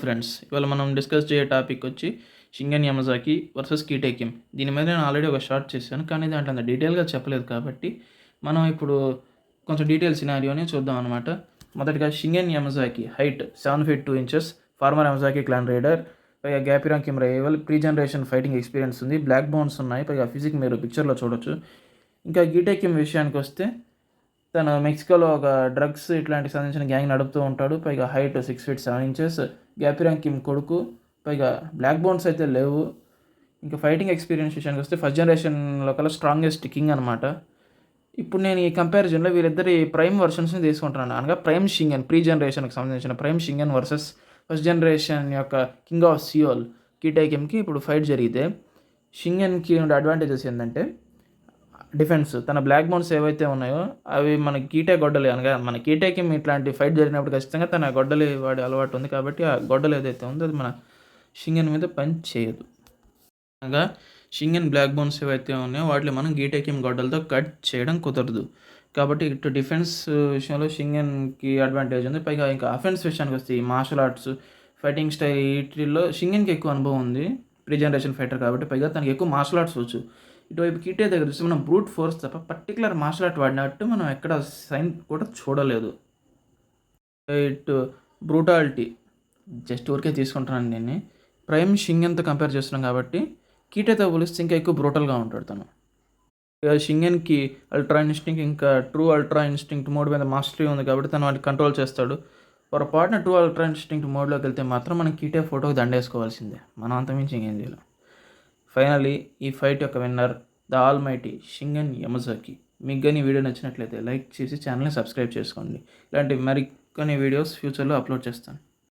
Friends, ఇవాళ మనం discuss చేయే topic వచ్చి షింగన్ యమజాకి వర్సెస్ కీటేకిమ్. దీని మీద నేను ఆల్రెడీ ఒక షార్ట్ చేశాను, కానీ దాంట్లో అంత డీటెయిల్గా చెప్పలేదు కాబట్టి మనం ఇప్పుడు కొంచెం డీటెయిల్ సినారియోని చూద్దాం అనమాట. మొదటిగా Shingen Yamazaki height 7 feet 2 inches, former Yamazaki clan rider, పైగా గ్యాపిరాంగ్ Kim rival, pre generation fighting experience ఉంది, బ్లాక్ బోన్స్ ఉన్నాయి, పైగా ఫిజిక్ మీరు పిక్చర్లో చూడొచ్చు. ఇంకా కీటేకిమ్ విషయానికి వస్తే తను మెక్సికోలో ఒక డ్రగ్స్ ఇట్లాంటికి సంబంధించిన గ్యాంగ్ నడుపుతూ ఉంటాడు. పైగా హైట్ 6 feet 7 inches, గ్యాపిరాంగ్ కిమ్ కొడుకు, పైగా బ్లాక్ బోన్స్ అయితే లేవు. ఇంకా ఫైటింగ్ ఎక్స్పీరియన్స్ విషయానికి వస్తే ఫస్ట్ జనరేషన్లో కల్లా స్ట్రాంగెస్ట్ కింగ్ అనమాట. ఇప్పుడు నేను ఈ కంపారిజన్లో వీరిద్దరి ప్రైమ్ వర్షన్స్ని తీసుకుంటున్నాను, అనగా ప్రైమ్ షింగన్, ప్రీ జనరేషన్కి సంబంధించిన prime Shingen versus first generation యొక్క కింగ్ ఆఫ్ సియోల్ కీటేకిమ్కి ఇప్పుడు ఫైట్ జరిగితే షింగన్కి ఉండే అడ్వాంటేజెస్ ఏంటంటే డిఫెన్స్. తన బ్లాక్ బోన్స్ ఏవైతే ఉన్నాయో అవి మన కీటే గొడ్డలి, అనగా మన కీటేకిమ్ ఇట్లాంటి ఫైట్ జరిగినప్పుడు ఖచ్చితంగా తన గొడ్డలి వాడే అలవాటు ఉంది కాబట్టి ఆ గొడ్డలి ఏదైతే ఉందో అది మన షింగన్ మీద పని చేయదు. అనగా షింగన్ బ్లాక్ బోన్స్ ఏవైతే ఉన్నాయో వాటిని మనం కీటేకిమ్ గొడ్డలతో కట్ చేయడం కుదరదు. కాబట్టి ఇటు డిఫెన్స్ విషయంలో షింగన్కి అడ్వాంటేజ్ ఉంది. పైగా ఇంకా అఫెన్స్ విషయానికి వస్తే ఈ మార్షల్ ఆర్ట్స్, ఫైటింగ్ స్టైల్ వీటిల్లో షింగన్కి ఎక్కువ అనుభవం ఉంది, ప్రీ జనరేషన్ ఫైటర్ కాబట్టి. పైగా తనకి ఎక్కువ మార్షల్ ఆర్ట్స్ వచ్చు. ఇటువైపు కీటే దగ్గర చూస్తే మనం బ్రూట్ ఫోర్స్ తప్ప పర్టికులర్ మార్షల్ ఆర్ట్ వాడినట్టు మనం ఎక్కడ సైన్ కూడా చూడలేదు. ఇటు బ్రూటాలిటీ జస్ట్ ఊరికే తీసుకుంటున్నాను దీన్ని. ప్రైమ్ షింగన్తో కంపేర్ చేస్తున్నాం కాబట్టి కీటేతో పోలిస్తే ఇంకా ఎక్కువ బ్రూటల్గా ఉంటాడు తను. షింగన్కి అల్ట్రా ఇన్స్టింక్ట్ ఇంకా ట్రూ అల్ట్రా ఇన్స్టింక్ట్ మోడ్ మీద మాస్టరీ ఉంది కాబట్టి తను వాటిని కంట్రోల్ చేస్తాడు. పొరపాటున ట్రూ అల్ట్రా ఇన్స్టింక్ట్ మోడ్లోకి వెళ్తే మాత్రం మనం కీటే ఫోటోకి దండేసుకోవాల్సిందే, మనం అంతమించి ఇంకేం చేయాలి. ఫైనలీ ఈ ఫైట్ యొక్క winner the almighty Shingen Yamazaki. మీకు కానీ వీడియో నచ్చినట్లయితే లైక్ చేసి ఛానల్ని సబ్స్క్రైబ్ చేసుకోండి. ఇలాంటి మరికొన్ని వీడియోస్ ఫ్యూచర్లో అప్లోడ్ చేస్తాను.